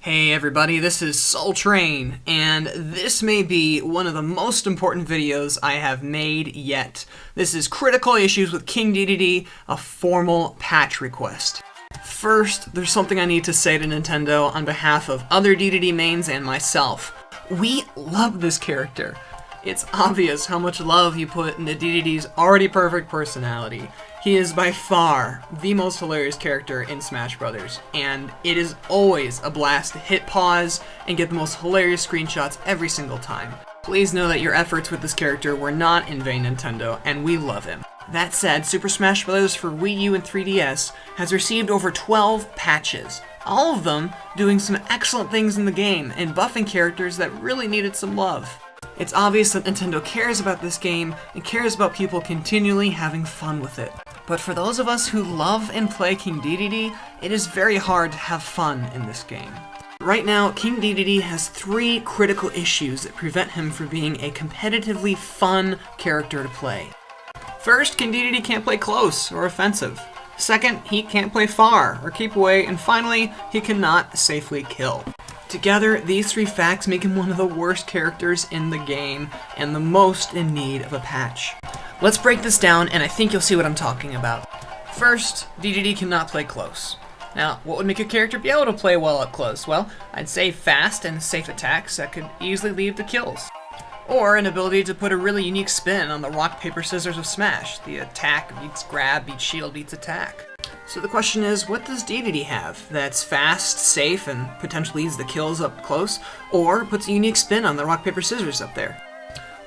Hey everybody, this is Soul Train, and this may be one of the most important videos I have made yet. This is Critical Issues with King DDD, a formal patch request. First, there's something I need to say to Nintendo on behalf of other DDD mains and myself. We love this character. It's obvious how much love you put into DDD's already perfect personality. He is by far the most hilarious character in Smash Bros., and it is always a blast to hit pause and get the most hilarious screenshots every single time. Please know that your efforts with this character were not in vain, Nintendo, and we love him. That said, Super Smash Bros. For Wii U and 3DS has received over 12 patches, all of them doing some excellent things in the game and buffing characters that really needed some love. It's obvious that Nintendo cares about this game and cares about people continually having fun with it. But for those of us who love and play King DDD, it is very hard to have fun in this game. Right now, King DDD has 3 critical issues that prevent him from being a competitively fun character to play. First, King DDD can't play close or offensive. Second, he can't play far or keep away, and finally, he cannot safely kill. Together, these 3 facts make him one of the worst characters in the game and the most in need of a patch. Let's break this down, and I think you'll see what I'm talking about. First, DDD cannot play close. Now, what would make a character be able to play well up close? Well, I'd say fast and safe attacks that could easily lead to kills. Or an ability to put a really unique spin on the rock, paper, scissors of Smash. The attack beats grab, beats shield, beats attack. So the question is, what does DDD have that's fast, safe, and potentially leads the kills up close, or puts a unique spin on the rock, paper, scissors up there?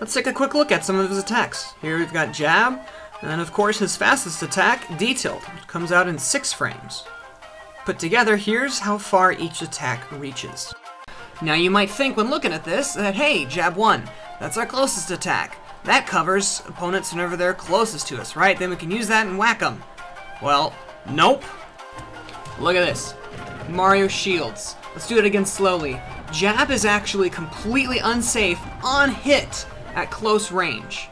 Let's take a quick look at some of his attacks. Here we've got jab, and then of course his fastest attack, D-tilt, which comes out in 6 frames. Put together, here's how far each attack reaches. Now you might think when looking at this that, hey, jab 1, that's our closest attack. That covers opponents whenever they're closest to us, right? Then we can use that and whack them. Well, nope. Look at this. Mario shields. Let's do it again slowly. Jab is actually completely unsafe on hit at close range.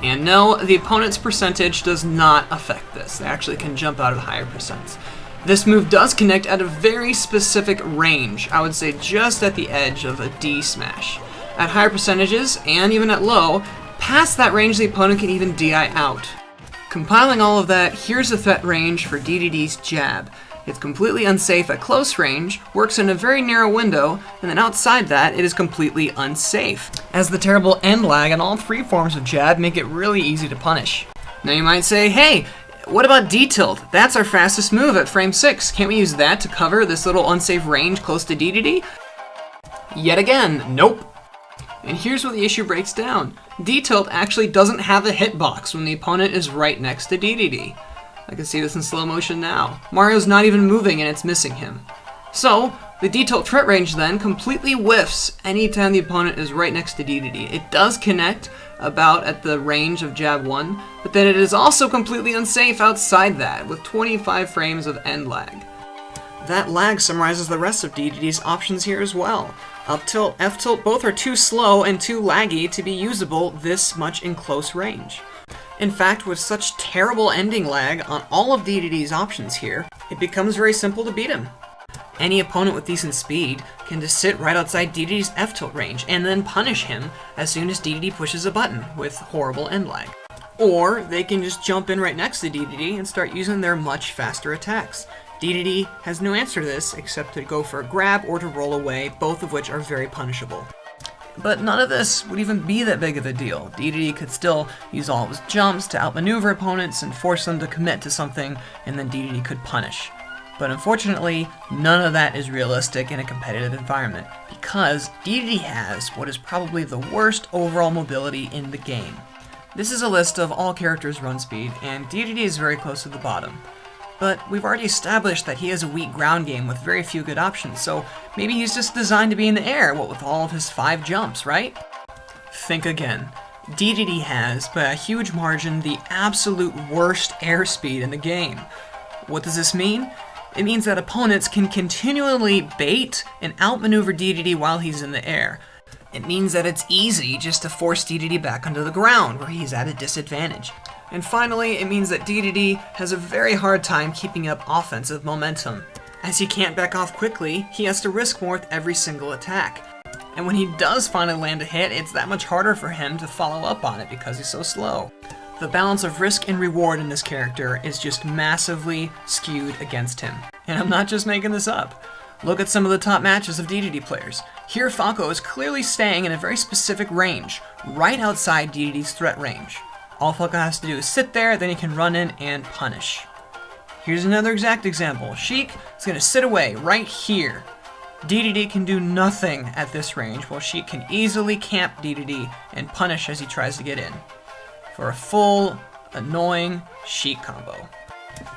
And no, the opponent's percentage does not affect this. They actually can jump out at higher percents. This move does connect at a very specific range. I would say just at the edge of a D smash. At higher percentages, and even at low, past that range the opponent can even DI out. Compiling all of that, here's the threat range for DDD's jab. It's completely unsafe at close range, works in a very narrow window, and then outside that, it is completely unsafe, as the terrible end lag and all 3 forms of jab make it really easy to punish. Now you might say, hey, what about D-tilt? That's our fastest move at frame 6. Can't we use that to cover this little unsafe range close to DDD? Yet again, nope. And here's where the issue breaks down. D-tilt actually doesn't have a hitbox when the opponent is right next to DDD. I can see this in slow motion now. Mario's not even moving and it's missing him. So, the D-tilt threat range then completely whiffs anytime the opponent is right next to DDD. It does connect about at the range of jab 1, but then it is also completely unsafe outside that, with 25 frames of end lag. That lag summarizes the rest of DDD's options here as well. Up tilt, F tilt, both are too slow and too laggy to be usable this much in close range. In fact, with such terrible ending lag on all of DDD's options here, it becomes very simple to beat him. Any opponent with decent speed can just sit right outside DDD's F tilt range and then punish him as soon as DDD pushes a button with horrible end lag. Or they can just jump in right next to DDD and start using their much faster attacks. DDD has no answer to this except to go for a grab or to roll away, both of which are very punishable. But none of this would even be that big of a deal. DDD could still use all of his jumps to outmaneuver opponents and force them to commit to something, and then DDD could punish. But unfortunately, none of that is realistic in a competitive environment, because DDD has what is probably the worst overall mobility in the game. This is a list of all characters' run speed, and DDD is very close to the bottom. But we've already established that he has a weak ground game with very few good options, so maybe he's just designed to be in the air, what with all of his 5 jumps, right? Think again. DDD has, by a huge margin, the absolute worst airspeed in the game. What does this mean? It means that opponents can continually bait and outmaneuver DDD while he's in the air. It means that it's easy just to force DDD back onto the ground, where he's at a disadvantage. And finally, it means that DDD has a very hard time keeping up offensive momentum. As he can't back off quickly, he has to risk more with every single attack. And when he does finally land a hit, it's that much harder for him to follow up on it because he's so slow. The balance of risk and reward in this character is just massively skewed against him. And I'm not just making this up. Look at some of the top matches of DDD players. Here Falco is clearly staying in a very specific range, right outside DDD's threat range. All Falco has to do is sit there, then he can run in and punish. Here's another exact example. Sheik is going to sit away right here. DDD can do nothing at this range, while Sheik can easily camp DDD and punish as he tries to get in, for a full, annoying Sheik combo.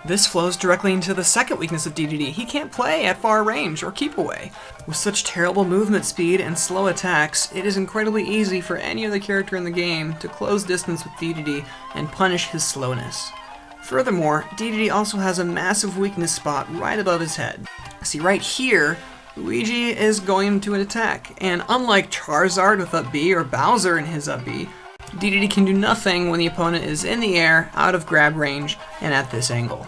This flows directly into the second weakness of DDD. He can't play at far range or keep away. With such terrible movement speed and slow attacks, it is incredibly easy for any other character in the game to close distance with DDD and punish his slowness. Furthermore, DDD also has a massive weakness spot right above his head. See, right here, Luigi is going to an attack, and unlike Charizard with up B or Bowser in his up B, DDD can do nothing when the opponent is in the air, out of grab range, and at this angle.